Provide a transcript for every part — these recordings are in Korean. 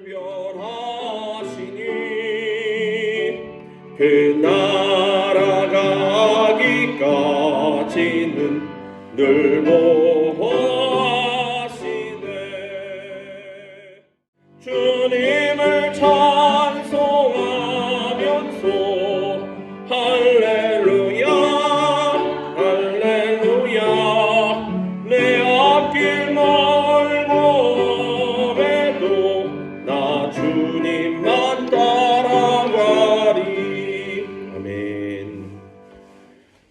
분별하시니 그 나라가기까지는 늘 보호하시네. 주님을 찬송하면서 할렐루야 할렐루야 내 앞길 멀고 해도 나 주님만 따라가리. 아멘.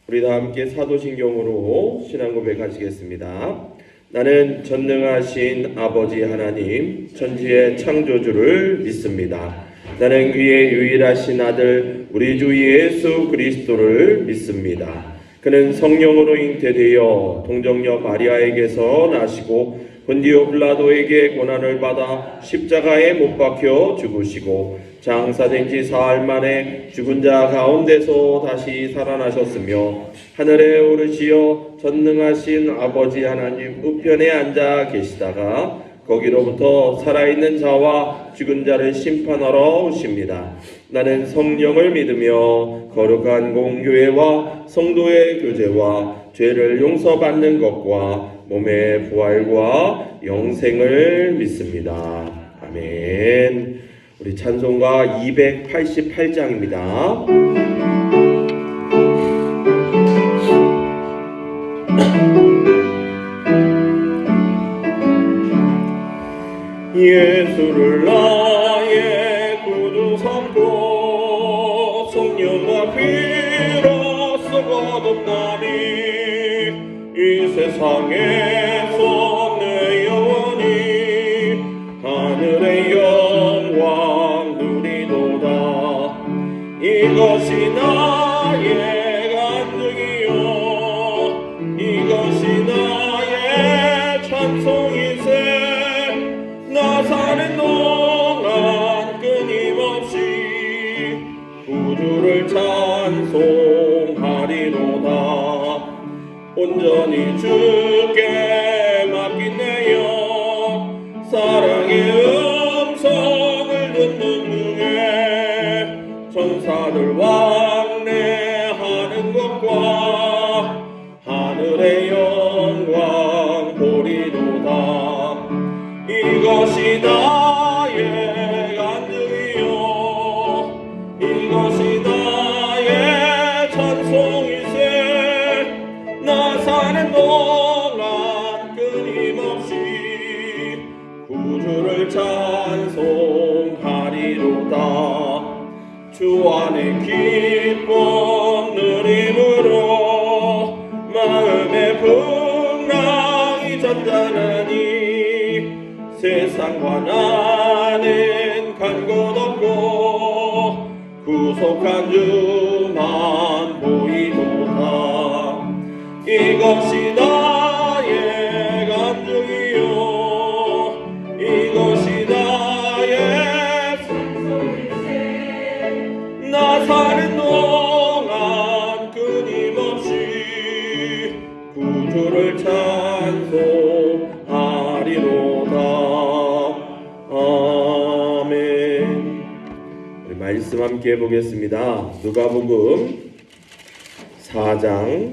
우리 다 함께 사도신경으로 신앙 고백하시겠습니다. 나는 전능하신 아버지 하나님 천지의 창조주를 믿습니다. 나는 그의 유일하신 아들 우리 주 예수 그리스도를 믿습니다. 그는 성령으로 잉태되어 동정녀 마리아에게서 나시고 본디오 빌라도에게 고난을 받아 십자가에 못 박혀 죽으시고 장사된 지 사흘 만에 죽은 자 가운데서 다시 살아나셨으며 하늘에 오르시어 전능하신 아버지 하나님 우편에 앉아 계시다가 거기로부터 살아있는 자와 죽은 자를 심판하러 오십니다. 나는 성령을 믿으며 거룩한 공교회와 성도의 교제와 죄를 용서받는 것과 몸의 부활과 영생을 믿습니다. 아멘. 우리 찬송가 288장입니다. 예수를 나의 구주 삼고 성령과 피로써 거듭나니 이 세상에서 내 영혼이 하늘의 영광 누리도다. 이것이 나의 간증이요 이것이 나의 찬송이세. 나 사는 동안 끊임없이 구주를 찬송하리로다. 온전히 주께 맡긴 내 영 사랑의 음성을 듣는 중에 천사들 왕래하는 것과 하늘의 영광 보리로다. 이것이 나의 간증이요 이것이 나의 찬송이세. 나 사는 동안 끊임없이 구주를 찬송하리로다. 주 안에 기쁨 누림으로 마음의 풍랑이 잔잔하니 세상과 나는 간 곳 없고 구속한 주만 보이도다. 이것이 나의 간증이요 이것이 나의 찬송이세. 나 사는 동안 끊임없이 구주를 찬송하리로다. 아멘. 우리 말씀 함께 해보겠습니다. 누가복음 4장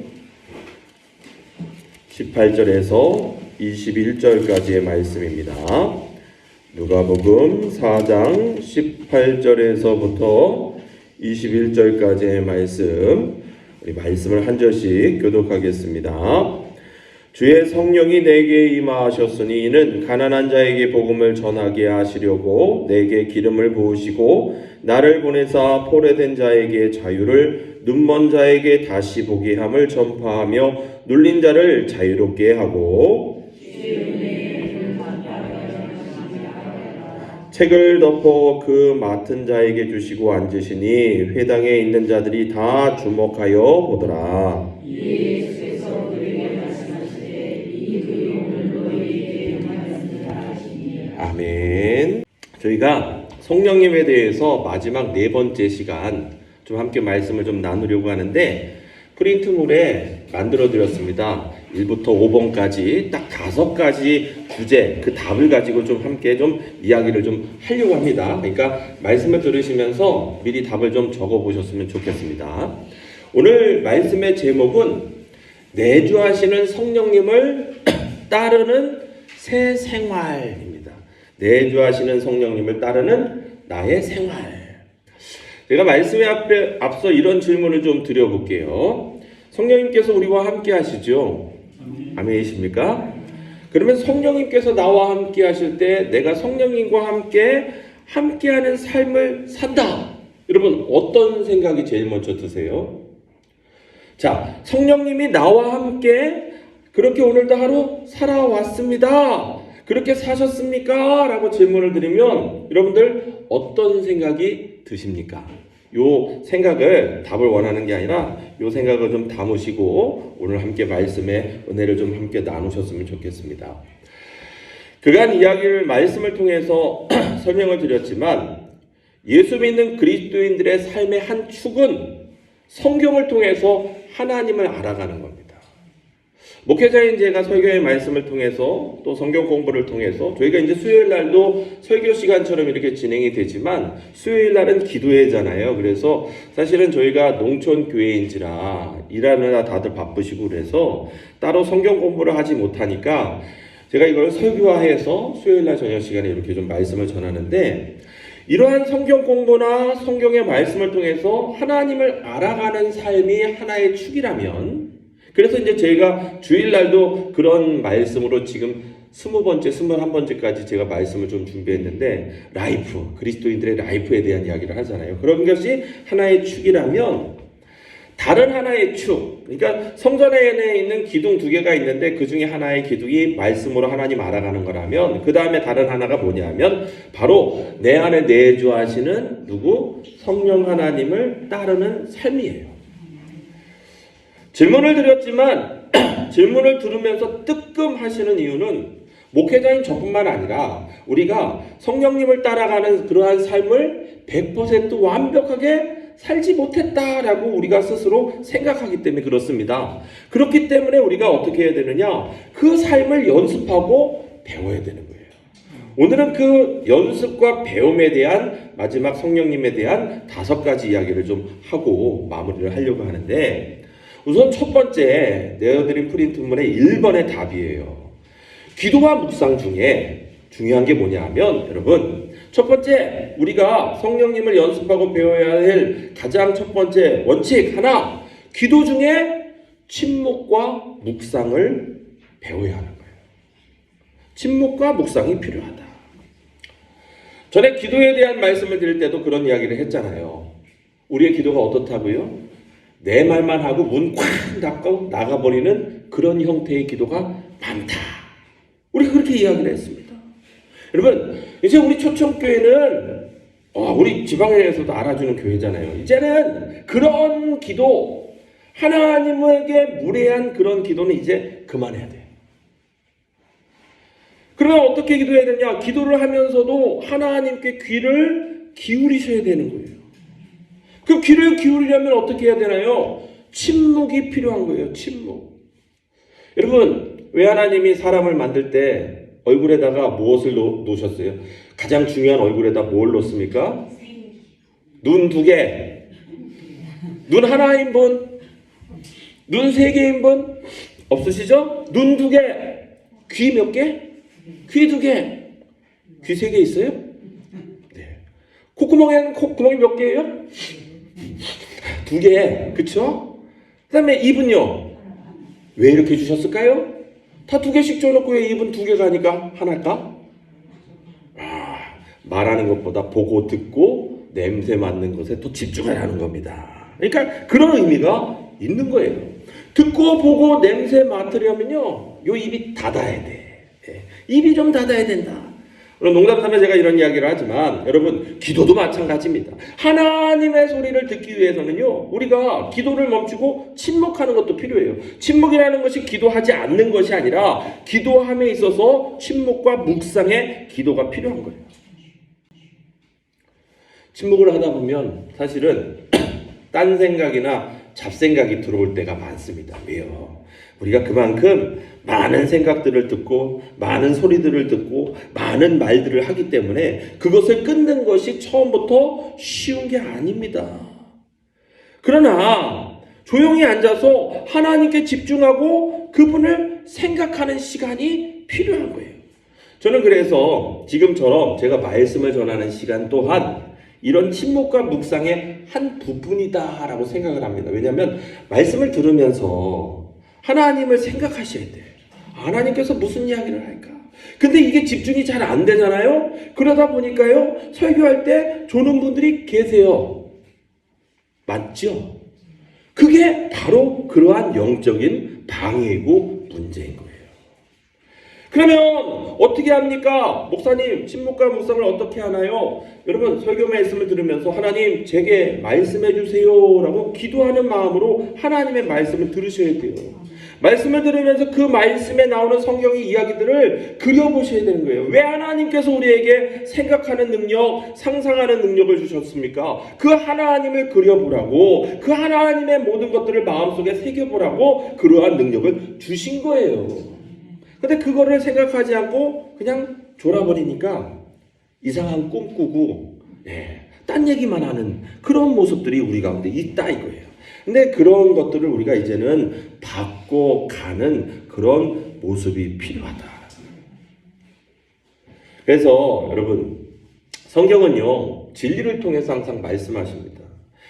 18절에서 21절까지의 말씀입니다. 누가복음 4장 18절에서부터 21절까지의 말씀, 우리 말씀을 한 절씩 교독하겠습니다. 주의 성령이 내게 임하셨으니 이는 가난한 자에게 복음을 전하게 하시려고 내게 기름을 부으시고 나를 보내사 포로된 자에게 자유를 눈먼 자에게 다시 보게 함을 전파하며 눌린 자를 자유롭게 하고 책을 덮어 그 맡은 자에게 주시고 앉으시니 회당에 있는 자들이 다 주목하여 보더라. 아멘. 저희가 성령님에 대해서 마지막 4번째 시간 좀 함께 말씀을 좀 나누려고 하는데 프린트물에 만들어 드렸습니다. 1부터 5번까지 딱 5가지 주제, 그 답을 가지고 좀 함께 좀 이야기를 좀 하려고 합니다. 그러니까 말씀을 들으시면서 미리 답을 좀 적어 보셨으면 좋겠습니다. 오늘 말씀의 제목은 내주하시는 성령님을 따르는 새 생활입니다. 내주하시는 성령님을 따르는 나의 생활. 제가 말씀에 앞서 이런 질문을 좀 드려볼게요. 성령님께서 우리와 함께 하시죠? 아멘이십니까? 그러면 성령님께서 나와 함께 하실 때 내가 성령님과 함께하는 삶을 산다. 여러분 어떤 생각이 제일 먼저 드세요? 자, 성령님이 나와 함께 그렇게 오늘도 하루 살아왔습니다. 그렇게 사셨습니까? 라고 질문을 드리면 여러분들 어떤 생각이 드십니까? 요 생각을 답을 원하는 게 아니라 요 생각을 좀 담으시고 오늘 함께 말씀의 은혜를 좀 함께 나누셨으면 좋겠습니다. 그간 이야기를 말씀을 통해서 설명을 드렸지만 예수 믿는 그리스도인들의 삶의 한 축은 성경을 통해서 하나님을 알아가는 겁니다. 목회자인 제가 설교의 말씀을 통해서 또 성경 공부를 통해서 저희가 이제 수요일 날도 설교 시간처럼 이렇게 진행이 되지만 수요일 날은 기도회잖아요. 그래서 사실은 저희가 농촌 교회인지라 일하느라 다들 바쁘시고 그래서 따로 성경 공부를 하지 못하니까 제가 이걸 설교화해서 수요일 날 저녁 시간에 이렇게 좀 말씀을 전하는데 이러한 성경 공부나 성경의 말씀을 통해서 하나님을 알아가는 삶이 하나의 축이라면 그래서 이제 저희가 주일날도 그런 말씀으로 지금 20번째, 21번째까지 제가 말씀을 좀 준비했는데 라이프, 그리스도인들의 라이프에 대한 이야기를 하잖아요. 그런 것이 하나의 축이라면 다른 하나의 축, 그러니까 성전 안에 있는 기둥 2개가 있는데 그 중에 하나의 기둥이 말씀으로 하나님 알아가는 거라면 그 다음에 다른 하나가 뭐냐면 바로 내 안에 내주하시는 누구? 성령 하나님을 따르는 삶이에요. 질문을 드렸지만 질문을 들으면서 뜨끔하시는 이유는 목회자인 저뿐만 아니라 우리가 성령님을 따라가는 그러한 삶을 100% 완벽하게 살지 못했다라고 우리가 스스로 생각하기 때문에 그렇습니다. 그렇기 때문에 우리가 어떻게 해야 되느냐? 그 삶을 연습하고 배워야 되는 거예요. 오늘은 그 연습과 배움에 대한 마지막 성령님에 대한 5가지 이야기를 좀 하고 마무리를 하려고 하는데 우선 첫 번째 내어드린 프린트문의 1번의 답이에요. 기도와 묵상 중에 중요한 게 뭐냐 하면 여러분 첫 번째 우리가 성령님을 연습하고 배워야 할 가장 첫 번째 원칙 하나 기도 중에 침묵과 묵상을 배워야 하는 거예요. 침묵과 묵상이 필요하다. 전에 기도에 대한 말씀을 드릴 때도 그런 이야기를 했잖아요. 우리의 기도가 어떻다고요? 내 말만 하고 문 콱 닫고 나가버리는 그런 형태의 기도가 많다. 우리가 그렇게 이야기를 했습니다. 여러분 이제 우리 초청교회는 우리 지방에서도 알아주는 교회잖아요. 이제는 그런 기도 하나님에게 무례한 그런 기도는 이제 그만해야 돼요. 그러면 어떻게 기도해야 되냐? 기도를 하면서도 하나님께 귀를 기울이셔야 되는 거예요. 그 귀를 기울이려면 어떻게 해야 되나요? 침묵이 필요한 거예요. 침묵. 여러분 왜 하나님이 사람을 만들 때 얼굴에다가 무엇을 놓으셨어요? 가장 중요한 얼굴에다 뭘 놓습니까? 눈 2개. 눈 하나인 분? 눈 3개인 분? 없으시죠? 눈 2개. 귀 몇 개? 귀 2개. 귀 3개 있어요? 네. 콧구멍에는 콧구멍이 몇 개예요? 2개. 그쵸? 그 다음에 입은요? 왜 이렇게 주셨을까요? 다 2개씩 줘놓고 왜 입은 2개가 아니까 하나일까? 말하는 것보다 보고 듣고 냄새 맡는 것에 더 집중을 하는 겁니다. 그러니까 그런 의미가 있는 거예요. 듣고 보고 냄새 맡으려면요 요 입이 닫아야 돼. 입이 좀 닫아야 된다. 물론 농담삼아 제가 이런 이야기를 하지만 여러분 기도도 마찬가지입니다. 하나님의 소리를 듣기 위해서는요 우리가 기도를 멈추고 침묵하는 것도 필요해요. 침묵이라는 것이 기도하지 않는 것이 아니라 기도함에 있어서 침묵과 묵상의 기도가 필요한 거예요. 침묵을 하다 보면 사실은 딴 생각이나 잡생각이 들어올 때가 많습니다. 왜요? 우리가 그만큼 많은 생각들을 듣고 많은 소리들을 듣고 많은 말들을 하기 때문에 그것을 끊는 것이 처음부터 쉬운 게 아닙니다. 그러나 조용히 앉아서 하나님께 집중하고 그분을 생각하는 시간이 필요한 거예요. 저는 그래서 지금처럼 제가 말씀을 전하는 시간 또한 이런 침묵과 묵상의 한 부분이다라고 생각을 합니다. 왜냐하면 말씀을 들으면서 하나님을 생각하셔야 돼요. 하나님께서 무슨 이야기를 할까? 근데 이게 집중이 잘 안 되잖아요. 그러다 보니까요, 설교할 때 조는 분들이 계세요. 맞죠? 그게 바로 그러한 영적인 방해이고 문제인 거예요. 그러면 어떻게 합니까? 목사님, 침묵과 묵상을 어떻게 하나요? 여러분, 설교 말씀을 들으면서 하나님 제게 말씀해 주세요 라고 기도하는 마음으로 하나님의 말씀을 들으셔야 돼요. 말씀을 들으면서 그 말씀에 나오는 성경의 이야기들을 그려보셔야 되는 거예요. 왜 하나님께서 우리에게 생각하는 능력, 상상하는 능력을 주셨습니까? 그 하나님을 그려보라고, 그 하나님의 모든 것들을 마음속에 새겨보라고 그러한 능력을 주신 거예요. 근데 그거를 생각하지 않고 그냥 졸아버리니까 이상한 꿈 꾸고 딴 얘기만 하는 그런 모습들이 우리 가운데 있다 이거예요. 근데 그런 것들을 우리가 이제는 바꿔가는 그런 모습이 필요하다. 그래서 여러분, 성경은요 진리를 통해서 항상 말씀하십니다.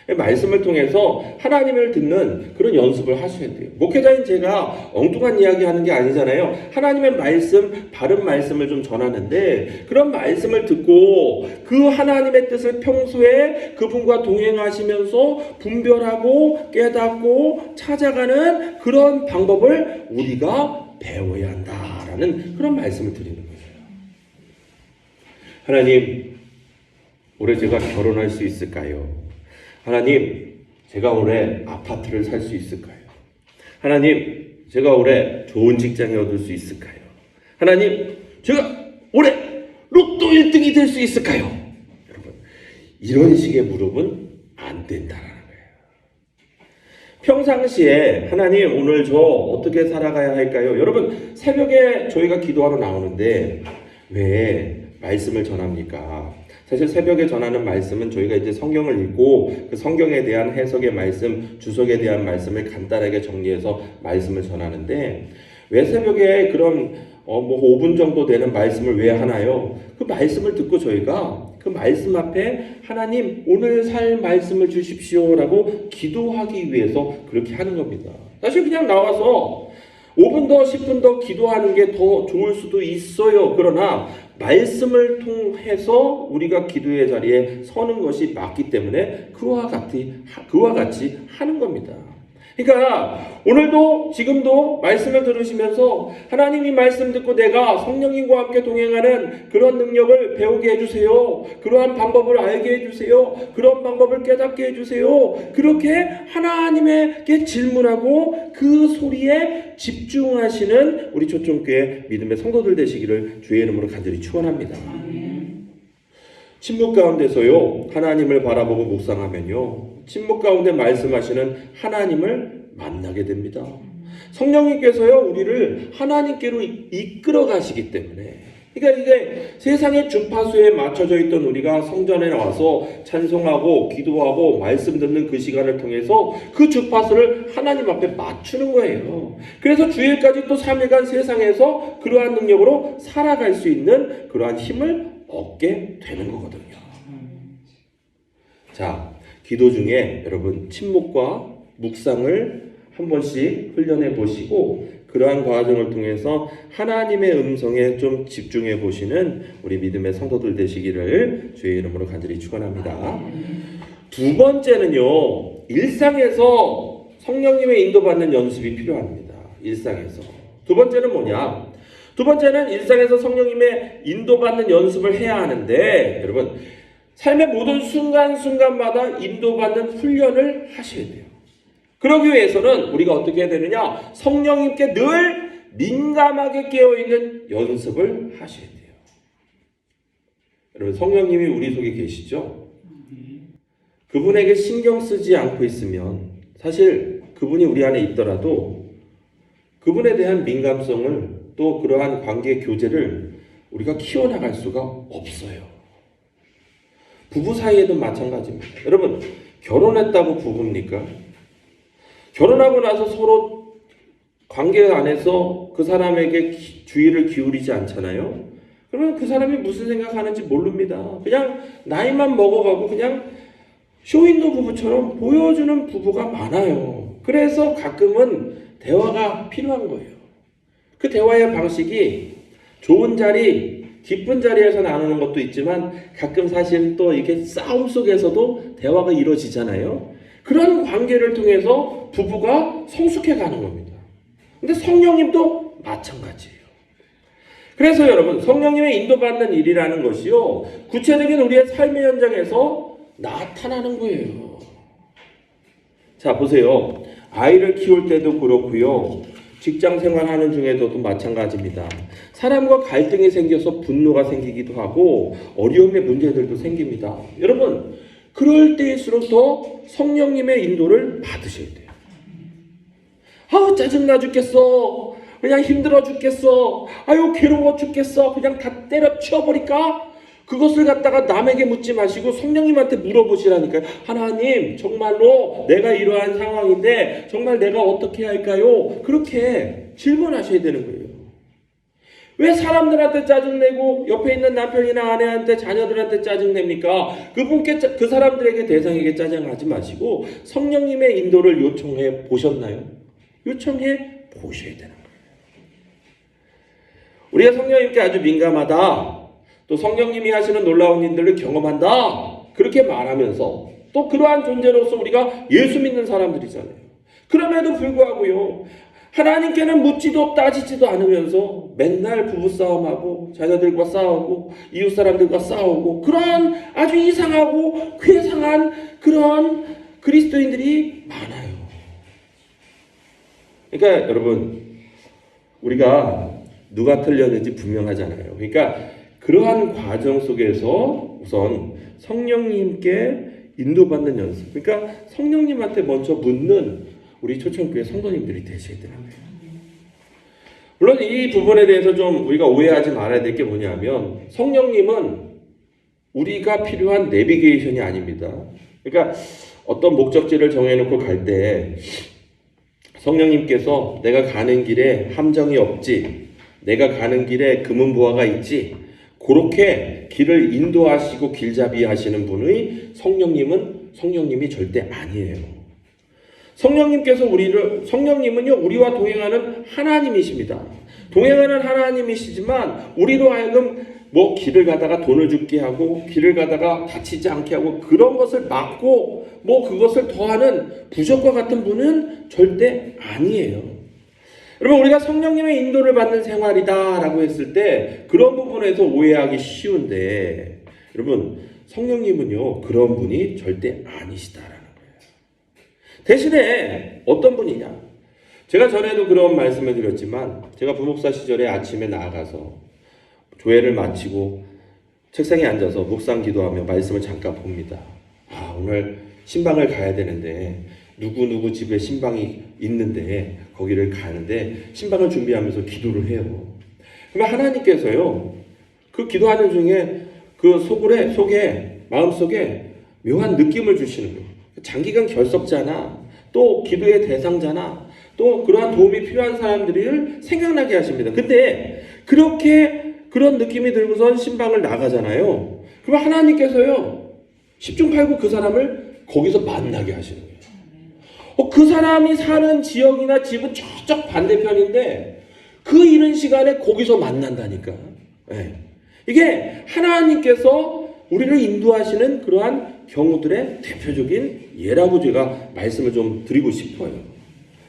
말씀을 통해서 하나님을 듣는 그런 연습을 하셔야 돼요. 목회자인 제가 엉뚱한 이야기 하는 게 아니잖아요. 하나님의 말씀, 바른 말씀을 좀 전하는데 그런 말씀을 듣고 그 하나님의 뜻을 평소에 그분과 동행하시면서 분별하고 깨닫고 찾아가는 그런 방법을 우리가 배워야 한다라는 그런 말씀을 드리는 거예요. 하나님, 올해 제가 결혼할 수 있을까요? 하나님, 제가 올해 아파트를 살 수 있을까요? 하나님, 제가 올해 좋은 직장에 얻을 수 있을까요? 하나님, 제가 올해 로또 1등이 될 수 있을까요? 여러분, 이런 식의 물음은 안 된다는 거예요. 평상시에 하나님, 오늘 저 어떻게 살아가야 할까요? 여러분, 새벽에 저희가 기도하러 나오는데 왜 말씀을 전합니까? 사실 새벽에 전하는 말씀은 저희가 이제 성경을 읽고 그 성경에 대한 해석의 말씀, 주석에 대한 말씀을 간단하게 정리해서 말씀을 전하는데 왜 새벽에 그런 5분 정도 되는 말씀을 왜 하나요? 그 말씀을 듣고 저희가 그 말씀 앞에 하나님 오늘 살 말씀을 주십시오라고 기도하기 위해서 그렇게 하는 겁니다. 사실 그냥 나와서 5분 더 10분 더 기도하는 게 더 좋을 수도 있어요. 그러나 말씀을 통해서 우리가 기도의 자리에 서는 것이 맞기 때문에 그와 같이 하는 겁니다. 그러니까 오늘도 지금도 말씀을 들으시면서 하나님이 말씀 듣고 내가 성령님과 함께 동행하는 그런 능력을 배우게 해주세요. 그러한 방법을 알게 해주세요. 그런 방법을 깨닫게 해주세요. 그렇게 하나님에게 질문하고 그 소리에 집중하시는 우리 초청교회 믿음의 성도들 되시기를 주의 이름으로 간절히 축원합니다. 침묵 가운데서요 하나님을 바라보고 묵상하면요 침묵 가운데 말씀하시는 하나님을 만나게 됩니다. 성령님께서요 우리를 하나님께로 이끌어 가시기 때문에, 그러니까 이게 세상의 주파수에 맞춰져 있던 우리가 성전에 나와서 찬송하고 기도하고 말씀 듣는 그 시간을 통해서 그 주파수를 하나님 앞에 맞추는 거예요. 그래서 주일까지 또 3일간 세상에서 그러한 능력으로 살아갈 수 있는 그러한 힘을 얻게 되는 거거든요. 자, 기도 중에 여러분 침묵과 묵상을 한 번씩 훈련해 보시고 그러한 과정을 통해서 하나님의 음성에 좀 집중해 보시는 우리 믿음의 성도들 되시기를 주의 이름으로 간절히 축원합니다. 두 번째는요, 일상에서 성령님의 인도받는 연습이 필요합니다. 일상에서. 두 번째는 뭐냐? 두 번째는 일상에서 성령님의 인도받는 연습을 해야 하는데, 여러분 삶의 모든 순간순간마다 인도받는 훈련을 하셔야 돼요. 그러기 위해서는 우리가 어떻게 해야 되느냐? 성령님께 늘 민감하게 깨어있는 연습을 하셔야 돼요. 여러분 성령님이 우리 속에 계시죠? 그분에게 신경 쓰지 않고 있으면 사실 그분이 우리 안에 있더라도 그분에 대한 민감성을 또 그러한 관계 교제를 우리가 키워나갈 수가 없어요. 부부 사이에도 마찬가지입니다. 여러분, 결혼했다고 부부입니까? 결혼하고 나서 서로 관계 안에서 그 사람에게 주의를 기울이지 않잖아요. 그러면 그 사람이 무슨 생각하는지 모릅니다. 그냥 나이만 먹어가고 그냥 쇼윈도 부부처럼 보여주는 부부가 많아요. 그래서 가끔은 대화가 필요한 거예요. 그 대화의 방식이 좋은 자리, 기쁜 자리에서 나누는 것도 있지만 가끔 사실 또 이게 싸움 속에서도 대화가 이루어지잖아요. 그런 관계를 통해서 부부가 성숙해 가는 겁니다. 근데 성령님도 마찬가지예요. 그래서 여러분, 성령님의 인도받는 일이라는 것이요, 구체적인 우리의 삶의 현장에서 나타나는 거예요. 자, 보세요. 아이를 키울 때도 그렇고요. 직장 생활하는 중에도 마찬가지입니다. 사람과 갈등이 생겨서 분노가 생기기도 하고 어려움의 문제들도 생깁니다. 여러분, 그럴 때일수록 더 성령님의 인도를 받으셔야 돼요. 아우, 짜증나 죽겠어. 그냥 힘들어 죽겠어. 아유, 괴로워 죽겠어. 그냥 다 때려치워버릴까? 그것을 갖다가 남에게 묻지 마시고 성령님한테 물어보시라니까요. 하나님, 정말로 내가 이러한 상황인데 정말 내가 어떻게 할까요? 그렇게 질문하셔야 되는 거예요. 왜 사람들한테 짜증내고 옆에 있는 남편이나 아내한테 자녀들한테 짜증냅니까? 그 사람들에게 대상에게 짜증하지 마시고 성령님의 인도를 요청해 보셨나요? 요청해 보셔야 되는 거예요. 우리가 성령님께 아주 민감하다, 또 성령님이 하시는 놀라운 일들을 경험한다, 그렇게 말하면서 또 그러한 존재로서 우리가 예수 믿는 사람들이잖아요. 그럼에도 불구하고요, 하나님께는 묻지도 따지지도 않으면서 맨날 부부싸움하고 자녀들과 싸우고 이웃 사람들과 싸우고 그런 아주 이상하고 괴상한 그런 그리스도인들이 많아요. 그러니까 여러분, 우리가 누가 틀렸는지 분명하잖아요. 그러니까 그러한 과정 속에서 우선 성령님께 인도받는 연습, 그러니까 성령님한테 먼저 묻는 우리 초청교회 성도님들이 되셔야 되는 거예요. 물론 이 부분에 대해서 좀 우리가 오해하지 말아야 될 게 뭐냐면, 성령님은 우리가 필요한 내비게이션이 아닙니다. 그러니까 어떤 목적지를 정해놓고 갈 때 성령님께서 내가 가는 길에 함정이 없지, 내가 가는 길에 금은보화가 있지, 그렇게 길을 인도하시고 길잡이 하시는 분의 성령님이 절대 아니에요. 성령님은요, 우리와 동행하는 하나님이십니다. 동행하는 하나님이시지만 우리로 하여금 길을 가다가 돈을 죽게 하고 길을 가다가 다치지 않게 하고 그런 것을 막고 그것을 더하는 부적과 같은 분은 절대 아니에요. 여러분, 우리가 성령님의 인도를 받는 생활이다라고 했을 때 그런 부분에서 오해하기 쉬운데, 여러분, 성령님은요, 그런 분이 절대 아니시다라는 거예요. 대신에 어떤 분이냐? 제가 전에도 그런 말씀을 드렸지만, 제가 부목사 시절에 아침에 나가서 조회를 마치고 책상에 앉아서 묵상 기도하며 말씀을 잠깐 봅니다. 오늘 신방을 가야 되는데 누구 집에 신방이 있는데 거기를 가는데 신방을 준비하면서 기도를 해요. 그러면 하나님께서요, 그 기도하는 중에 그 속에 마음속에 묘한 느낌을 주시는 거예요. 장기간 결석자나 또 기도의 대상자나 또 그러한 도움이 필요한 사람들을 생각나게 하십니다. 근데 그런 느낌이 들고선 신방을 나가잖아요. 그럼 하나님께서요, 10중 8구 그 사람을 거기서 만나게 하시는 거예요. 그 사람이 사는 지역이나 집은 저쪽 반대편인데 그 이른 시간에 거기서 만난다니까. 네. 이게 하나님께서 우리를 인도하시는 그러한 경우들의 대표적인 예라고 제가 말씀을 좀 드리고 싶어요.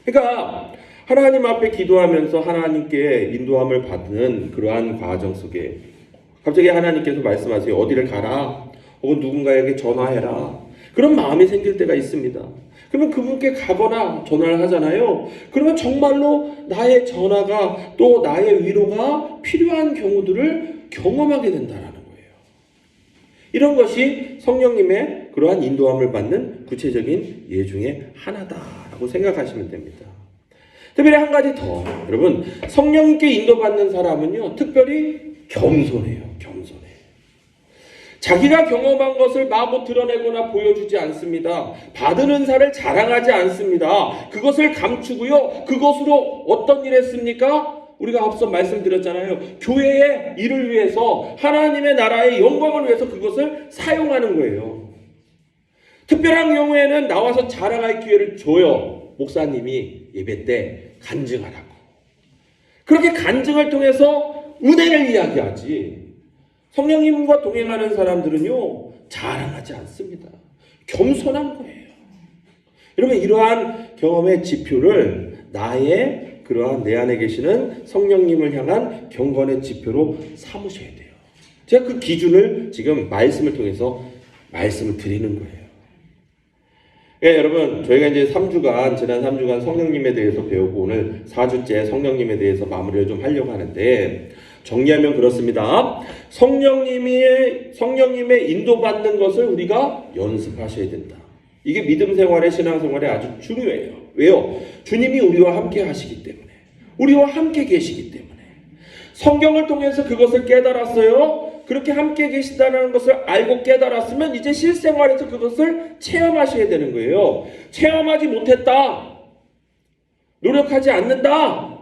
그러니까 하나님 앞에 기도하면서 하나님께 인도함을 받는 그러한 과정 속에 갑자기 하나님께서 말씀하세요. 어디를 가라, 혹은 누군가에게 전화해라, 그런 마음이 생길 때가 있습니다. 그러면 그분께 가거나 전화를 하잖아요. 그러면 정말로 나의 전화가 또 나의 위로가 필요한 경우들을 경험하게 된다라는 거예요. 이런 것이 성령님의 그러한 인도함을 받는 구체적인 예 중에 하나다라고 생각하시면 됩니다. 특별히 한 가지 더, 여러분, 성령님께 인도받는 사람은요, 특별히 겸손해요. 겸손해. 자기가 경험한 것을 마구 드러내거나 보여주지 않습니다. 받은 은사를 자랑하지 않습니다. 그것을 감추고요, 그것으로 어떤 일을 했습니까? 우리가 앞서 말씀드렸잖아요. 교회의 일을 위해서, 하나님의 나라의 영광을 위해서 그것을 사용하는 거예요. 특별한 경우에는 나와서 자랑할 기회를 줘요. 목사님이 예배 때 간증하라고. 그렇게 간증을 통해서 은혜를 이야기하지. 성령님과 동행하는 사람들은요, 자랑하지 않습니다. 겸손한 거예요. 여러분, 이러한 경험의 지표를 나의 그러한 내 안에 계시는 성령님을 향한 경건의 지표로 삼으셔야 돼요. 제가 그 기준을 지금 말씀을 통해서 말씀을 드리는 거예요. 예, 여러분, 저희가 이제 지난 3주간 성령님에 대해서 배우고 오늘 4주째 성령님에 대해서 마무리를 좀 하려고 하는데, 정리하면 그렇습니다. 성령님의 인도받는 것을 우리가 연습하셔야 된다. 이게 믿음 생활에, 신앙 생활에 아주 중요해요. 왜요? 주님이 우리와 함께 하시기 때문에. 우리와 함께 계시기 때문에. 성경을 통해서 그것을 깨달았어요. 그렇게 함께 계신다는 것을 알고 깨달았으면 이제 실생활에서 그것을 체험하셔야 되는 거예요. 체험하지 못했다. 노력하지 않는다.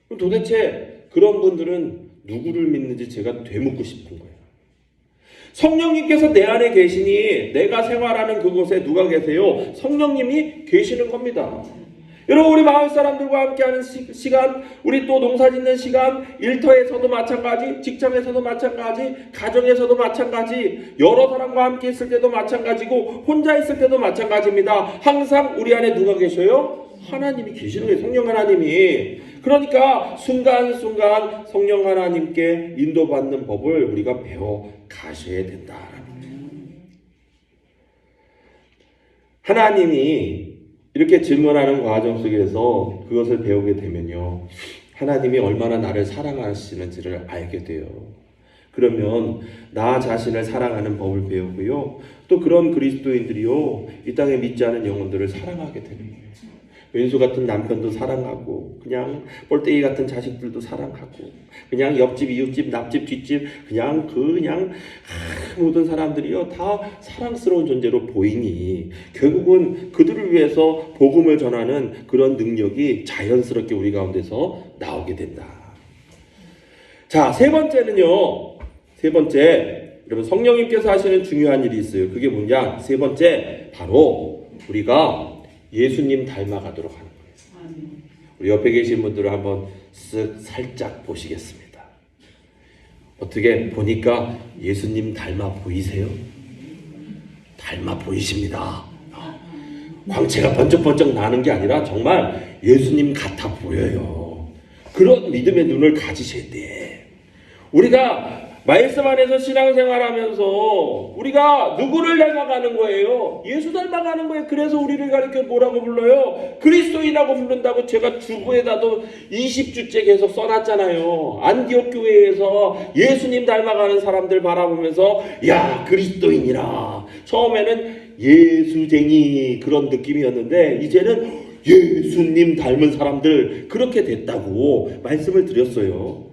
그럼 도대체 그런 분들은 누구를 믿는지 제가 되묻고 싶은 거예요. 성령님께서 내 안에 계시니 내가 생활하는 그곳에 누가 계세요? 성령님이 계시는 겁니다. 여러분, 우리 마을 사람들과 함께하는 시간, 우리 또 농사 짓는 시간, 일터에서도 마찬가지, 직장에서도 마찬가지, 가정에서도 마찬가지, 여러 사람과 함께 있을 때도 마찬가지고 혼자 있을 때도 마찬가지입니다. 항상 우리 안에 누가 계셔요? 하나님이 계시는 거예요. 성령 하나님이. 그러니까 순간순간 성령 하나님께 인도받는 법을 우리가 배워 가셔야 된다라는 거예요. 하나님이 이렇게 질문하는 과정 속에서 그것을 배우게 되면요, 하나님이 얼마나 나를 사랑하시는지를 알게 돼요. 그러면 나 자신을 사랑하는 법을 배우고요, 또 그런 그리스도인들이요, 이 땅에 믿지 않은 영혼들을 사랑하게 되는 거예요. 왼수 같은 남편도 사랑하고, 그냥 뻘떼기 같은 자식들도 사랑하고, 그냥 옆집, 이웃집, 남집, 뒷집, 그냥 모든 사람들이요 다 사랑스러운 존재로 보이니 결국은 그들을 위해서 복음을 전하는 그런 능력이 자연스럽게 우리 가운데서 나오게 된다. 자, 세 번째는요. 여러분, 성령님께서 하시는 중요한 일이 있어요. 그게 뭐냐? 세 번째, 바로 우리가 예수님 닮아가도록 하는 거예요. 우리 옆에 계신 분들을 한번 쓱 살짝 보시겠습니다. 어떻게 보니까 예수님 닮아 보이세요? 닮아 보이십니다. 광채가 번쩍번쩍 나는 게 아니라 정말 예수님 같아 보여요. 그런 믿음의 눈을 가지셔야 돼. 우리가 말씀 안에서 신앙생활하면서 우리가 누구를 닮아가는 거예요? 예수 닮아가는 거예요. 그래서 우리를 가리켜 뭐라고 불러요? 그리스도인이라고 부른다고 제가 주보에다도 20주째 계속 써놨잖아요. 안디옥 교회에서 예수님 닮아가는 사람들 바라보면서 야, 그리스도인이라. 처음에는 예수쟁이 그런 느낌이었는데 이제는 예수님 닮은 사람들 그렇게 됐다고 말씀을 드렸어요.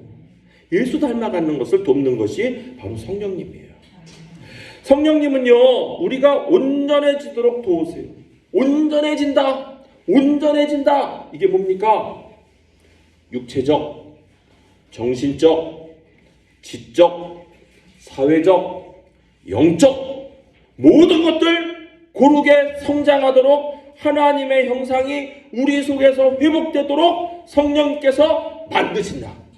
예수 닮아가는 것을 돕는 것이 바로 성령님이에요. 성령님은요, 우리가 온전해지도록 도우세요. 온전해진다. 이게 뭡니까? 육체적, 정신적, 지적, 사회적, 영적 모든 것들 고르게 성장하도록 하나님의 형상이 우리 속에서 회복되도록 성령께서 만드신다.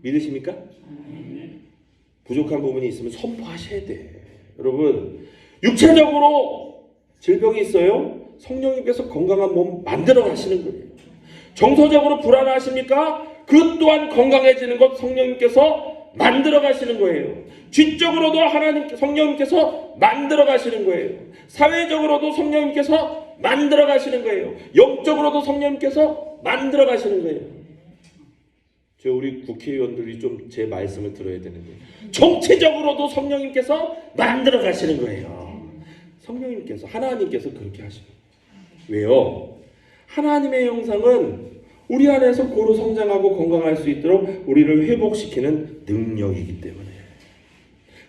믿으십니까? 부족한 부분이 있으면 선포하셔야 돼. 여러분, 육체적으로 질병이 있어요? 성령님께서 건강한 몸 만들어 가시는 거예요. 정서적으로 불안하십니까? 그 또한 건강해지는 것 성령님께서 만들어 가시는 거예요. 지적으로도 성령님께서 만들어 가시는 거예요. 사회적으로도 성령님께서 만들어 가시는 거예요. 영적으로도 성령님께서 만들어 가시는 거예요. 우리 국회의원들이 좀 제 말씀을 들어야 되는데 정체적으로도 성령님께서 만들어 가시는 거예요. 성령님께서, 하나님께서 그렇게 하시는 거예요. 왜요? 하나님의 형상은 우리 안에서 고루 성장하고 건강할 수 있도록 우리를 회복시키는 능력이기 때문에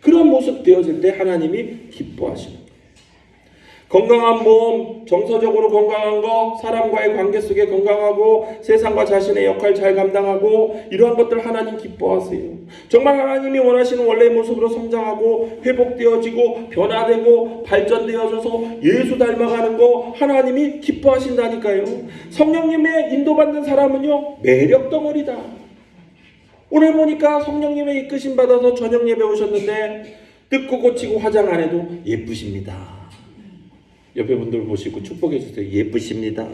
그런 모습 되어질 때 하나님이 기뻐하시는 거예요. 건강한 몸, 정서적으로 건강한 거, 사람과의 관계 속에 건강하고 세상과 자신의 역할 잘 감당하고 이러한 것들 하나님 기뻐하세요. 정말 하나님이 원하시는 원래의 모습으로 성장하고 회복되어지고 변화되고 발전되어져서 예수 닮아가는 거 하나님이 기뻐하신다니까요. 성령님의 인도받는 사람은요 매력 덩어리다. 오늘 보니까 성령님의 이끄심 받아서 저녁 예배 오셨는데 뜯고 고치고 화장 안 해도 예쁘십니다. 옆에 분들 보시고 축복해 주세요. 예쁘십니다.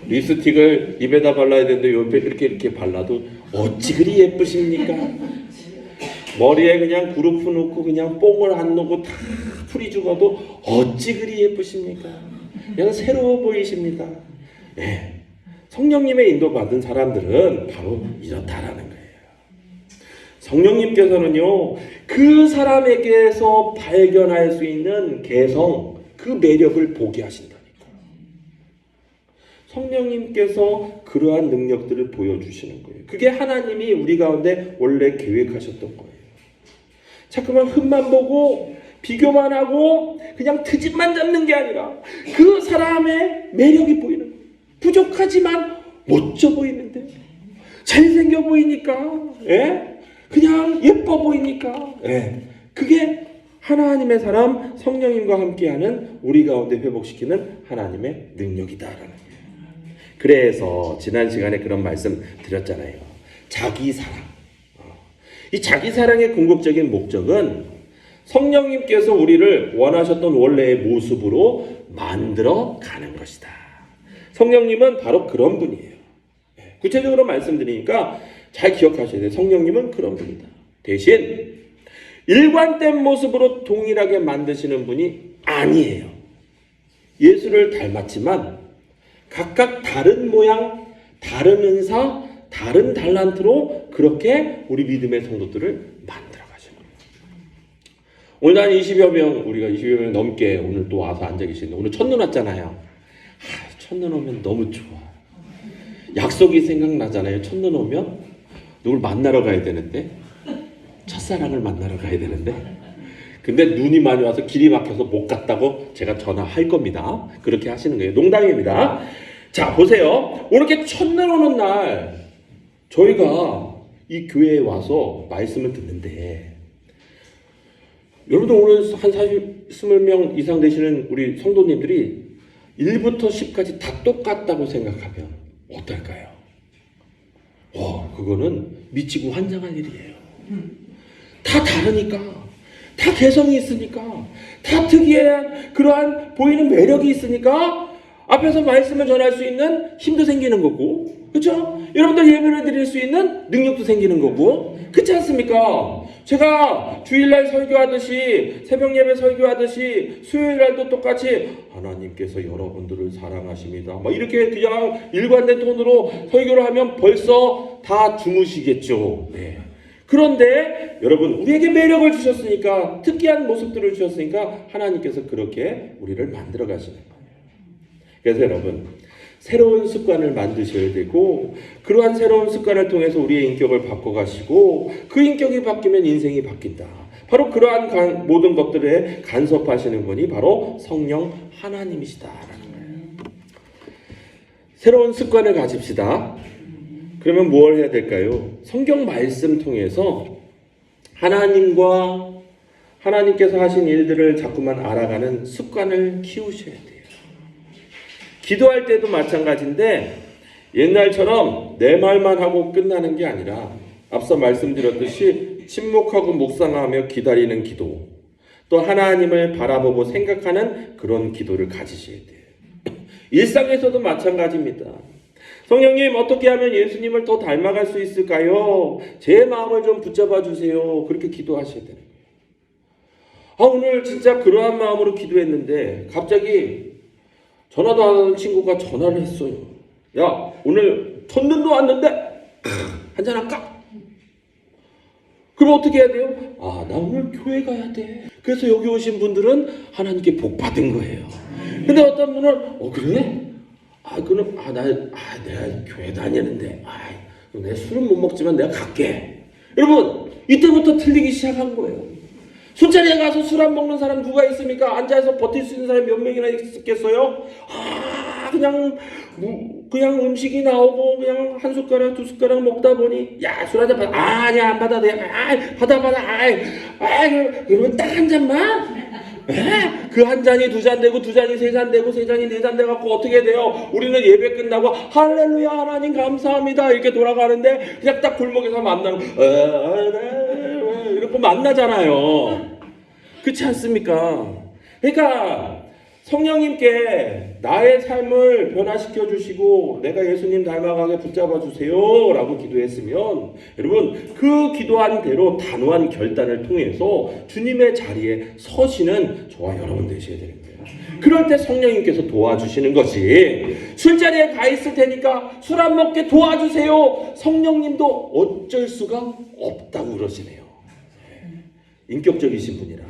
립스틱을 입에다 발라야 되는데 옆에 이렇게 발라도 어찌 그리 예쁘십니까? 머리에 그냥 그루프 놓고 그냥 뽕을 안 놓고 다 풀이 죽어도 어찌 그리 예쁘십니까? 그냥 새로워 보이십니다. 예. 성령님의 인도 받은 사람들은 바로 이렇다라는 거예요. 성령님께서는요, 그 사람에게서 발견할 수 있는 개성, 그 매력을 보게 하신다니까. 성령님께서 그러한 능력들을 보여주시는 거예요. 그게 하나님이 우리 가운데 원래 계획하셨던 거예요. 자꾸만 흠만 보고 비교만 하고 그냥 트집만 잡는 게 아니라 그 사람의 매력이 보이는 거예요. 부족하지만 멋져 보이는데 잘생겨 보이니까 그냥 예뻐 보이니까 그게 하나님의 사람 성령님과 함께하는 우리 가운데 회복시키는 하나님의 능력이다라는 거예요. 그래서 지난 시간에 그런 말씀 드렸잖아요. 자기 사랑. 이 자기 사랑의 궁극적인 목적은 성령님께서 우리를 원하셨던 원래의 모습으로 만들어 가는 것이다. 성령님은 바로 그런 분이에요. 구체적으로 말씀드리니까 잘 기억하셔야 돼요. 성령님은 그런 분이다. 대신 일관된 모습으로 동일하게 만드시는 분이 아니에요. 예수를 닮았지만 각각 다른 모양, 다른 은사, 다른 달란트로 그렇게 우리 믿음의 성도들을 만들어 가시는 거예요. 오늘 한 20여 명, 우리가 20여 명 넘게 오늘 또 와서 앉아 계시는데 오늘 첫눈 왔잖아요. 첫눈 오면 너무 좋아. 약속이 생각나잖아요. 첫눈 오면 누굴 만나러 가야 되는데 첫사랑을 만나러 가야 되는데 근데 눈이 많이 와서 길이 막혀서 못 갔다고 제가 전화할 겁니다. 그렇게 하시는 거예요. 농담입니다. 자, 보세요. 이렇게 첫눈 오는 날 저희가 이 교회에 와서 말씀을 듣는데 여러분들 오늘 한 20명 이상 되시는 우리 성도님들이 1부터 10까지 다 똑같다고 생각하면 어떨까요? 그거는 미치고 환장할 일이에요. 다 다르니까, 다 개성이 있으니까, 다 특이한 그러한 보이는 매력이 있으니까 앞에서 말씀을 전할 수 있는 힘도 생기는 거고, 그렇죠? 여러분들 예배를 드릴 수 있는 능력도 생기는 거고, 그렇지 않습니까? 제가 주일날 설교하듯이 새벽 예배 설교하듯이 수요일날도 똑같이 하나님께서 여러분들을 사랑하십니다. 막 이렇게 그냥 일관된 톤으로 설교를 하면 벌써 다 주무시겠죠. 네. 그런데 여러분 우리에게 매력을 주셨으니까 특이한 모습들을 주셨으니까 하나님께서 그렇게 우리를 만들어 가시는 거예요. 그래서 여러분 새로운 습관을 만드셔야 되고 그러한 새로운 습관을 통해서 우리의 인격을 바꿔가시고 그 인격이 바뀌면 인생이 바뀐다. 바로 그러한 모든 것들에 간섭하시는 분이 바로 성령 하나님이시다라는 거예요. 새로운 습관을 가집시다. 그러면 뭘 해야 될까요? 성경 말씀 통해서 하나님께서 하신 일들을 자꾸만 알아가는 습관을 키우셔야 돼요. 기도할 때도 마찬가지인데 옛날처럼 내 말만 하고 끝나는 게 아니라 앞서 말씀드렸듯이 침묵하고 묵상하며 기다리는 기도, 또 하나님을 바라보고 생각하는 그런 기도를 가지셔야 돼요. 일상에서도 마찬가지입니다. 성령님 어떻게 하면 예수님을 더 닮아갈 수 있을까요? 제 마음을 좀 붙잡아 주세요. 그렇게 기도하셔야 되는 거예요. 오늘 진짜 그러한 마음으로 기도했는데 갑자기 전화도 안 하는 친구가 전화를 했어요. 야, 오늘 전년도 왔는데 한잔 할까? 그럼 어떻게 해야 돼요? 아, 나 오늘 교회 가야 돼. 그래서 여기 오신 분들은 하나님께 복 받은 거예요. 근데 어떤 분은 그래? 그럼 내가 교회 다니는데 내가 술은 못 먹지만 내가 갈게. 여러분, 이때부터 틀리기 시작한 거예요. 술자리에 가서 술 안 먹는 사람 누가 있습니까? 앉아서 버틸 수 있는 사람이 몇 명이나 있겠어요? 그냥 음식이 나오고 그냥 한 숟가락 두 숟가락 먹다 보니 술 한잔 받아. 아니야, 안 받아도 돼. 받아. 그러면 딱 한 잔만? 그 한 잔이 두 잔 되고 두 잔이 세 잔 되고 세 잔이 네 잔 돼갖고 어떻게 돼요? 우리는 예배 끝나고 할렐루야 하나님 감사합니다 이렇게 돌아가는데 그냥 딱 골목에서 만나는 이렇게 만나잖아요. 그렇지 않습니까? 그러니까 성령님께 나의 삶을 변화시켜 주시고 내가 예수님 닮아가게 붙잡아 주세요 라고 기도했으면 여러분 그 기도한 대로 단호한 결단을 통해서 주님의 자리에 서시는 저와 여러분 되셔야 되는 거예요. 그럴 때 성령님께서 도와주시는 것이 술자리에 가 있을 테니까 술 안 먹게 도와주세요. 성령님도 어쩔 수가 없다고 그러시네요. 인격적이신 분이라.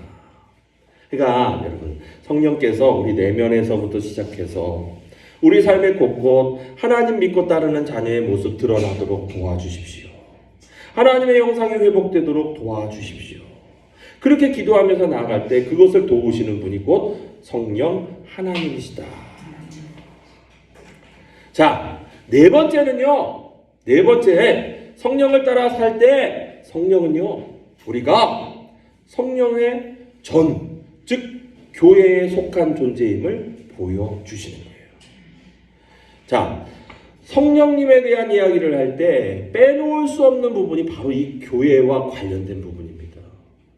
그러니까 여러분 성령께서 우리 내면에서부터 시작해서 우리 삶의 곳곳 하나님 믿고 따르는 자녀의 모습 드러나도록 도와주십시오. 하나님의 영상이 회복되도록 도와주십시오. 그렇게 기도하면서 나아갈 때 그것을 도우시는 분이 곧 성령 하나님이시다. 자, 네 번째는요. 네 번째 성령을 따라 살 때 성령은요. 우리가 성령의 즉 교회에 속한 존재임을 보여주시는 거예요. 자, 성령님에 대한 이야기를 할 때 빼놓을 수 없는 부분이 바로 이 교회와 관련된 부분입니다.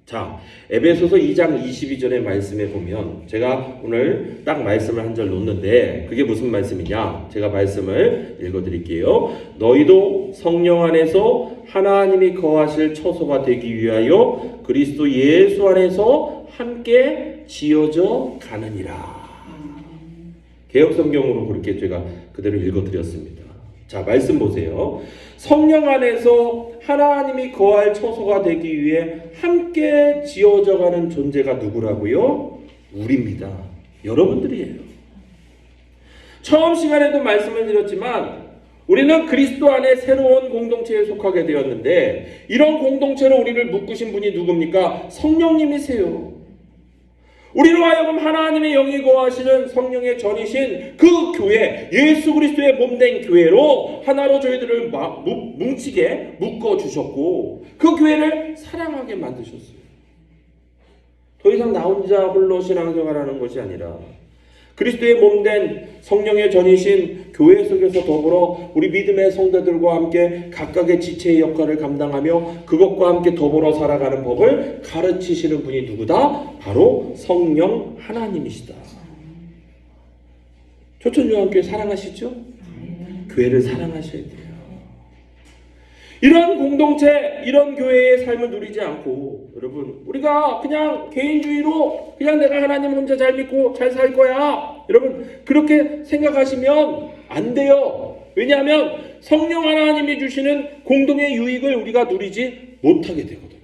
자, 에베소서 2장 22절의 말씀에 보면 제가 오늘 딱 말씀을 한 절 놓는데 그게 무슨 말씀이냐? 제가 말씀을 읽어드릴게요. 너희도 성령 안에서 하나님이 거하실 처소가 되기 위하여 그리스도 예수 안에서 함께 지어져 가느니라. 개역성경으로 그렇게 제가 그대로 읽어드렸습니다. 자, 말씀 보세요. 성령 안에서 하나님이 거할 처소가 되기 위해 함께 지어져 가는 존재가 누구라고요? 우리입니다. 여러분들이에요. 처음 시간에도 말씀을 드렸지만 우리는 그리스도 안에 새로운 공동체에 속하게 되었는데 이런 공동체로 우리를 묶으신 분이 누굽니까? 성령님이세요. 우리로 하여금 하나님의 영이 거하시는 성령의 전이신 그 교회, 예수 그리스도의 몸된 교회로 하나로 저희들을 뭉치게 묶어주셨고 그 교회를 사랑하게 만드셨어요. 더 이상 나 혼자 홀로 신앙생활하는 것이 아니라 그리스도의 몸된 성령의 전이신 교회 속에서 더불어 우리 믿음의 성도들과 함께 각각의 지체의 역할을 감당하며 그것과 함께 더불어 살아가는 법을 가르치시는 분이 누구다? 바로 성령 하나님이시다. 초천요한교회 사랑하시죠? 교회를 사랑하셔야 돼요. 이런 공동체, 이런 교회의 삶을 누리지 않고 여러분 우리가 그냥 개인주의로 그냥 내가 하나님 혼자 잘 믿고 잘 살 거야. 여러분 그렇게 생각하시면 안 돼요. 왜냐하면 성령 하나님이 주시는 공동의 유익을 우리가 누리지 못하게 되거든요.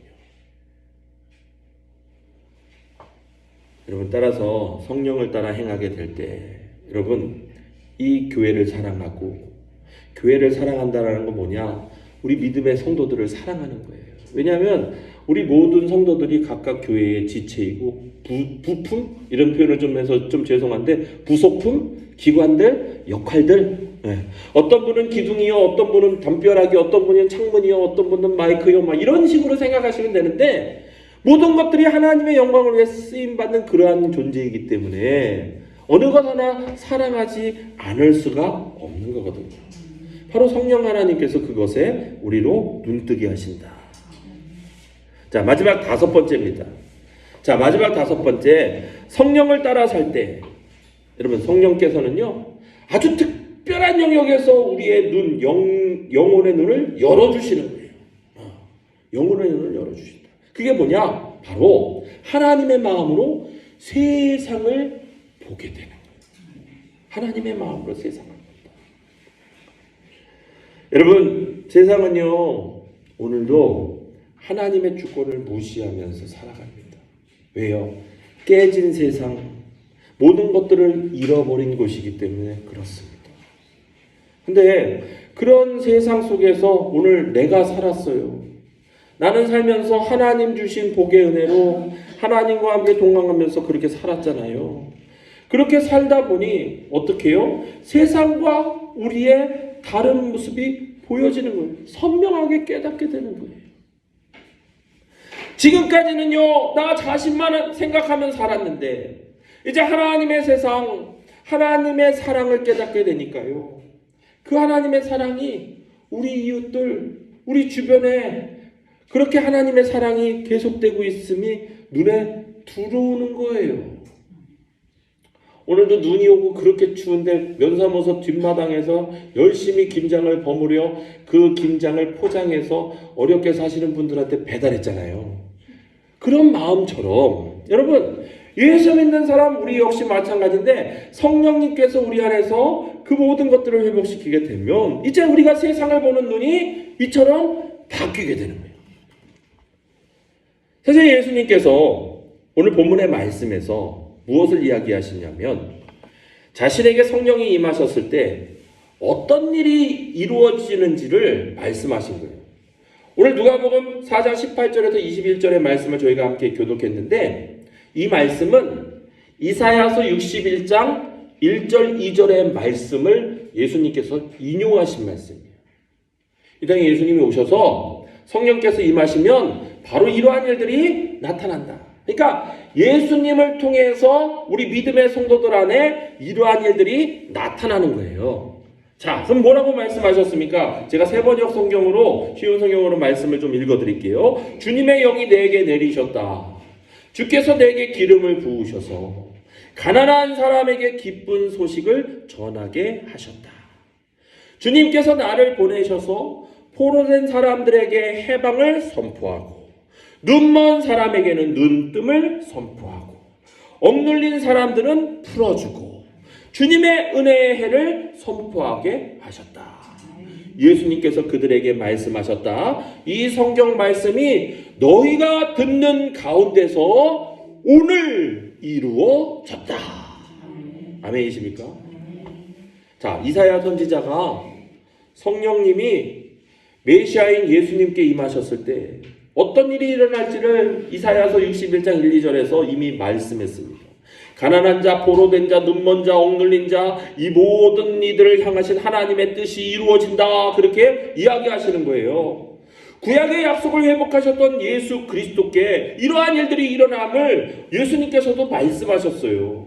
여러분 따라서 성령을 따라 행하게 될 때 여러분 이 교회를 사랑하고 교회를 사랑한다는 건 뭐냐? 우리 믿음의 성도들을 사랑하는 거예요. 왜냐하면 우리 모든 성도들이 각각 교회의 지체이고 부품 이런 표현을 좀 해서 좀 죄송한데 부속품, 기관들, 역할들 어떤 분은 기둥이요, 어떤 분은 담벼락이, 어떤 분은 창문이요, 어떤 분은 마이크요, 막 이런 식으로 생각하시면 되는데 모든 것들이 하나님의 영광을 위해 쓰임받는 그러한 존재이기 때문에 어느 것 하나 사랑하지 않을 수가 없는 거거든요. 바로 성령 하나님께서 그것에 우리로 눈뜨게 하신다. 자, 마지막 다섯 번째입니다. 자, 마지막 다섯 번째, 성령을 따라 살 때 여러분 성령께서는요 아주 특별한 영역에서 우리의 눈, 영혼의 눈을 열어주시는 거예요. 영혼의 눈을 열어주신다. 그게 뭐냐? 바로 하나님의 마음으로 세상을 보게 되는 거예요. 하나님의 마음으로 세상을 본다. 여러분, 세상은요, 오늘도 하나님의 주권을 무시하면서 살아갑니다. 왜요? 깨진 세상, 모든 것들을 잃어버린 곳이기 때문에 그렇습니다. 근데 그런 세상 속에서 오늘 내가 살았어요. 나는 살면서 하나님 주신 복의 은혜로 하나님과 함께 동행하면서 그렇게 살았잖아요. 그렇게 살다 보니 어떻게 해요? 세상과 우리의 다른 모습이 보여지는 거예요. 선명하게 깨닫게 되는 거예요. 지금까지는요, 나 자신만 생각하면 살았는데 이제 하나님의 세상, 하나님의 사랑을 깨닫게 되니까요. 그 하나님의 사랑이 우리 이웃들, 우리 주변에 그렇게 하나님의 사랑이 계속되고 있음이 눈에 들어오는 거예요. 오늘도 눈이 오고 그렇게 추운데 면사무소 뒷마당에서 열심히 김장을 버무려 그 김장을 포장해서 어렵게 사시는 분들한테 배달했잖아요. 그런 마음처럼 여러분, 예수 믿는 사람 우리 역시 마찬가지인데 성령님께서 우리 안에서 그 모든 것들을 회복시키게 되면 이제 우리가 세상을 보는 눈이 이처럼 바뀌게 되는 거예요. 사실 예수님께서 오늘 본문의 말씀에서 무엇을 이야기하시냐면 자신에게 성령이 임하셨을 때 어떤 일이 이루어지는지를 말씀하신 거예요. 오늘 누가복음 4장 18절에서 21절의 말씀을 저희가 함께 교독했는데 이 말씀은 이사야서 61장 1절 2절의 말씀을 예수님께서 인용하신 말씀이에요. 이 땅에 예수님이 오셔서 성령께서 임하시면 바로 이러한 일들이 나타난다. 그러니까 예수님을 통해서 우리 믿음의 성도들 안에 이러한 일들이 나타나는 거예요. 자, 그럼 뭐라고 말씀하셨습니까? 제가 세번역 성경으로, 쉬운 성경으로 말씀을 좀 읽어드릴게요. 주님의 영이 내게 내리셨다. 주께서 내게 기름을 부으셔서 가난한 사람에게 기쁜 소식을 전하게 하셨다. 주님께서 나를 보내셔서 포로된 사람들에게 해방을 선포하고 눈먼 사람에게는 눈뜸을 선포하고 억눌린 사람들은 풀어주고 주님의 은혜의 해를 선포하게 하셨다. 예수님께서 그들에게 말씀하셨다. 이 성경 말씀이 너희가 듣는 가운데서 오늘 이루어졌다. 아멘이십니까? 자, 이사야 선지자가 성령님이 메시아인 예수님께 임하셨을 때 어떤 일이 일어날지를 이사야서 61장 1, 2절에서 이미 말씀했습니다. 가난한 자, 포로된 자, 눈먼 자, 억눌린 자, 이 모든 이들을 향하신 하나님의 뜻이 이루어진다. 그렇게 이야기하시는 거예요. 구약의 약속을 회복하셨던 예수 그리스도께 이러한 일들이 일어남을 예수님께서도 말씀하셨어요.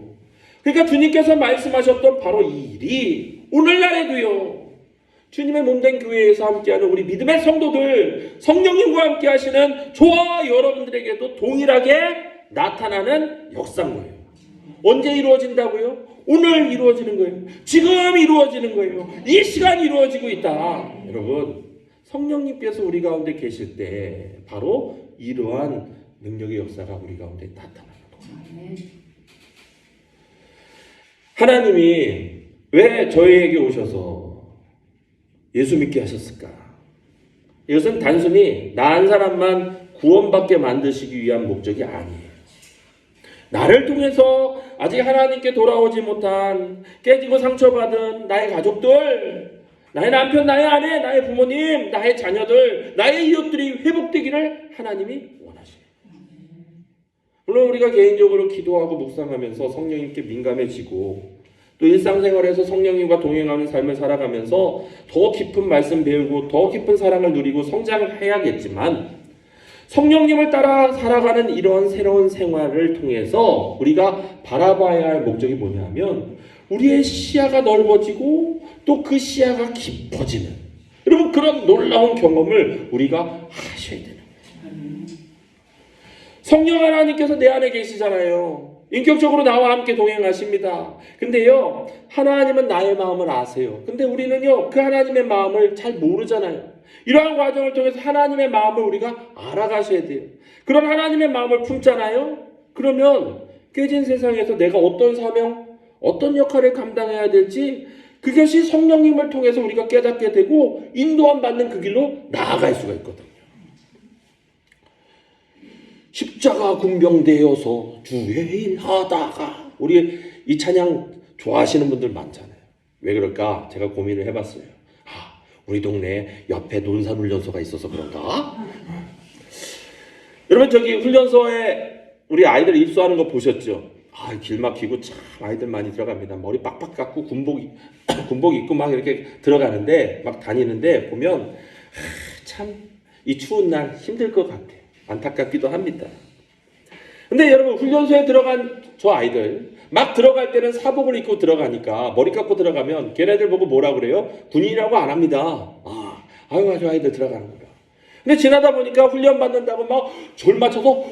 그러니까 주님께서 말씀하셨던 바로 이 일이 오늘날에도요. 주님의 몸된 교회에서 함께하는 우리 믿음의 성도들, 성령님과 함께 하시는 저와 여러분들에게도 동일하게 나타나는 역사인 거예요. 언제 이루어진다고요? 오늘 이루어지는 거예요. 지금 이루어지는 거예요. 이 시간 이루어지고 있다. 여러분, 성령님께서 우리 가운데 계실 때 바로 이러한 능력의 역사가 우리 가운데 나타나는 거예요. 하나님이 왜 저희에게 오셔서 예수 믿게 하셨을까? 이것은 단순히 나 한 사람만 구원받게 만드시기 위한 목적이 아니에요. 나를 통해서 아직 하나님께 돌아오지 못한 깨지고 상처받은 나의 가족들, 나의 남편, 나의 아내, 나의 부모님, 나의 자녀들, 나의 이웃들이 회복되기를 하나님이 원하셔요. 물론 우리가 개인적으로 기도하고 묵상하면서 성령님께 민감해지고 또 일상생활에서 성령님과 동행하는 삶을 살아가면서 더 깊은 말씀 배우고 더 깊은 사랑을 누리고 성장을 해야겠지만 성령님을 따라 살아가는 이런 새로운 생활을 통해서 우리가 바라봐야 할 목적이 뭐냐면 우리의 시야가 넓어지고 또 그 시야가 깊어지는 여러분 그런 놀라운 경험을 우리가 하셔야 되는 거예요. 성령 하나님께서 내 안에 계시잖아요. 인격적으로 나와 함께 동행하십니다. 근데요, 하나님은 나의 마음을 아세요. 근데 우리는요, 그 하나님의 마음을 잘 모르잖아요. 이러한 과정을 통해서 하나님의 마음을 우리가 알아가셔야 돼요. 그런 하나님의 마음을 품잖아요. 그러면 깨진 세상에서 내가 어떤 사명, 어떤 역할을 감당해야 될지 그것이 성령님을 통해서 우리가 깨닫게 되고 인도함 받는 그 길로 나아갈 수가 있거든요. 십자가 군병되어서 주의 일 하다가, 우리 이 찬양 좋아하시는 분들 많잖아요. 왜 그럴까? 제가 고민을 해봤어요. 우리 동네에 옆에 논산훈련소가 있어서 그런가? 여러분, 저기 훈련소에 우리 아이들 입소하는 거 보셨죠? 길 막히고 참 아이들 많이 들어갑니다. 머리 빡빡 깎고 군복 입고 막 이렇게 들어가는데, 막 다니는데 보면 참 이 추운 날 힘들 것 같아요. 안타깝기도 합니다. 근데 여러분, 훈련소에 들어간 저 아이들 막 들어갈 때는 사복을 입고 들어가니까, 머리 깎고 들어가면 걔네들 보고 뭐라 그래요? 군인이라고 안 합니다. 아유, 저 아이들 들어가는구나. 근데 지나다 보니까 훈련 받는다고 막 절 맞춰서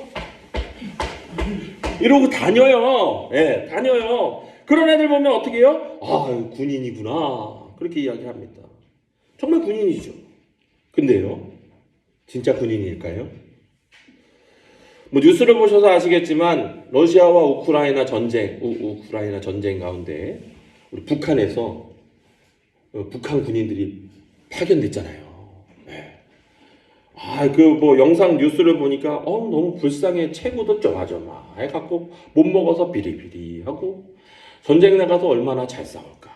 이러고 다녀요. 예, 다녀요. 그런 애들 보면 어떻게 해요? 군인이구나. 그렇게 이야기합니다. 정말 군인이죠. 근데요, 진짜 군인일까요? 뉴스를 보셔서 아시겠지만 러시아와 우크라이나 전쟁 가운데 우리 북한에서 북한 군인들이 파견됐잖아요. 네. 영상 뉴스를 보니까 너무 불쌍해. 체구도 쪼마쪼마해갖고 못 먹어서 비리비리하고, 전쟁 나가서 얼마나 잘 싸울까.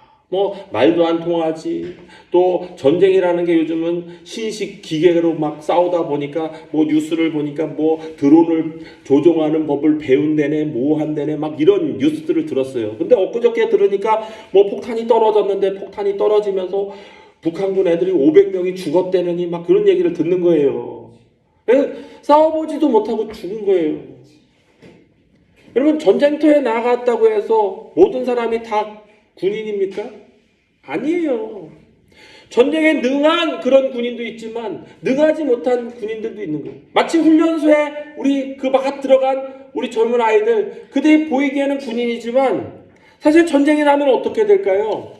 말도 안 통하지. 또 전쟁이라는 게 요즘은 신식 기계로 막 싸우다 보니까 뉴스를 보니까 드론을 조종하는 법을 배운다네, 한다네, 막 이런 뉴스들을 들었어요. 근데 엊그저께 들으니까 폭탄이 떨어졌는데, 폭탄이 떨어지면서 북한군 애들이 500명이 죽었다느니 막 그런 얘기를 듣는 거예요. 싸워보지도 못하고 죽은 거예요. 여러분, 전쟁터에 나갔다고 해서 모든 사람이 다 군인입니까? 아니에요. 전쟁에 능한 그런 군인도 있지만 능하지 못한 군인들도 있는 거예요. 마치 훈련소에 우리 막 들어간 우리 젊은 아이들, 그들이 보이기에는 군인이지만 사실 전쟁이 나면 어떻게 될까요?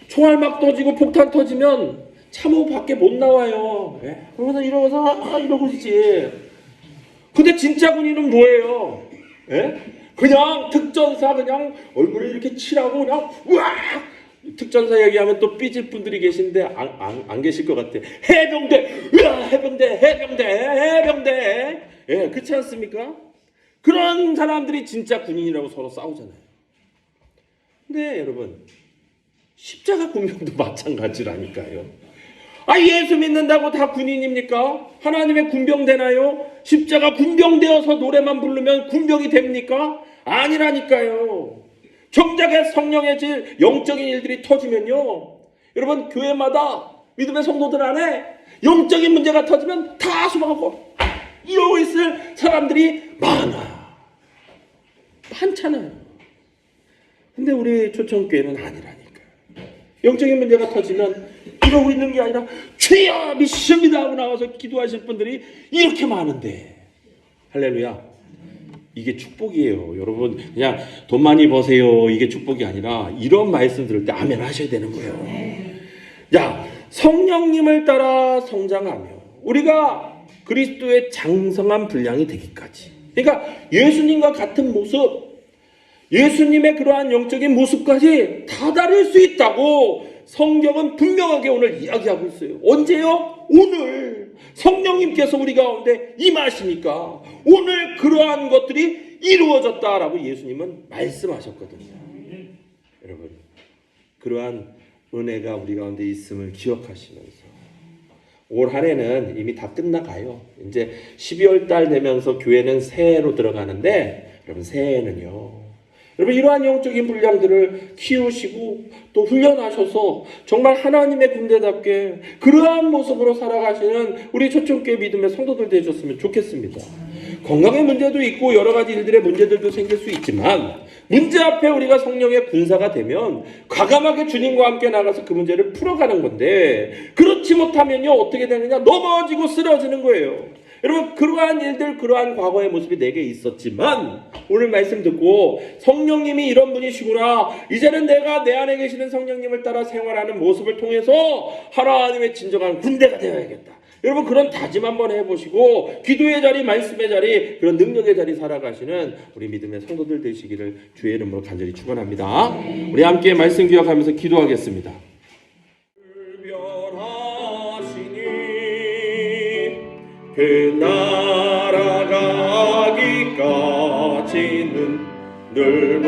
총알 막 터지고 폭탄 터지면 참호 밖에 못 나와요. 그러면서 이러고 있지. 근데 진짜 군인은 뭐예요? 그냥 특전사, 그냥 얼굴을 이렇게 칠하고 그냥 특전사 얘기하면 또 삐질 분들이 계신데 안 계실 것 같아. 해병대, 해병대. 그렇지 않습니까? 그런 사람들이 진짜 군인이라고 서로 싸우잖아요. 근데 여러분, 십자가 군병도 마찬가지라니까요. 예수 믿는다고 다 군인입니까? 하나님의 군병 되나요? 십자가 군병 되어서 노래만 부르면 군병이 됩니까? 아니라니까요. 정작에 성령의 질, 영적인 일들이 터지면요, 여러분, 교회마다 믿음의 성도들 안에 영적인 문제가 터지면 다 소망하고 이러고 있을 사람들이 많잖아요. 근데 우리 초청교회는 아니라니까요. 영적인 문제가 터지면 이러고 있는 게 아니라 주여 믿습니다 하고 나와서 기도하실 분들이 이렇게 많은데, 할렐루야, 이게 축복이에요. 여러분, 그냥 돈 많이 버세요, 이게 축복이 아니라 이런 말씀 들을 때 아멘 하셔야 되는 거예요. 성령님을 따라 성장하며 우리가 그리스도의 장성한 분량이 되기까지, 그러니까 예수님과 같은 모습, 예수님의 그러한 영적인 모습까지 다다를 수 있다고 성경은 분명하게 오늘 이야기하고 있어요. 언제요? 오늘 성령님께서 우리 가운데 임하시니까 오늘 그러한 것들이 이루어졌다라고 예수님은 말씀하셨거든요. 여러분, 그러한 은혜가 우리 가운데 있음을 기억하시면서 올 한 해는 이미 다 끝나가요. 이제 12월 달 되면서 교회는 새해로 들어가는데, 여러분, 새해는요, 여러분, 이러한 영적인 분량들을 키우시고 또 훈련하셔서 정말 하나님의 군대답게 그러한 모습으로 살아가시는 우리 초청교회 믿음의 성도들 되셨으면 좋겠습니다. 건강의 문제도 있고 여러 가지 일들의 문제들도 생길 수 있지만, 문제 앞에 우리가 성령의 군사가 되면 과감하게 주님과 함께 나가서 그 문제를 풀어가는 건데, 그렇지 못하면요, 어떻게 되느냐? 넘어지고 쓰러지는 거예요. 여러분, 그러한 일들, 그러한 과거의 모습이 내게 있었지만 오늘 말씀 듣고 성령님이 이런 분이시구나, 이제는 내가 내 안에 계시는 성령님을 따라 생활하는 모습을 통해서 하나님의 진정한 군대가 되어야겠다. 여러분 그런 다짐 한번 해보시고 기도의 자리, 말씀의 자리, 그런 능력의 자리 살아가시는 우리 믿음의 성도들 되시기를 주의 이름으로 간절히 축원합니다. 우리 함께 말씀 기억하면서 기도하겠습니다. 변하시니 그 나라가기까지는 늘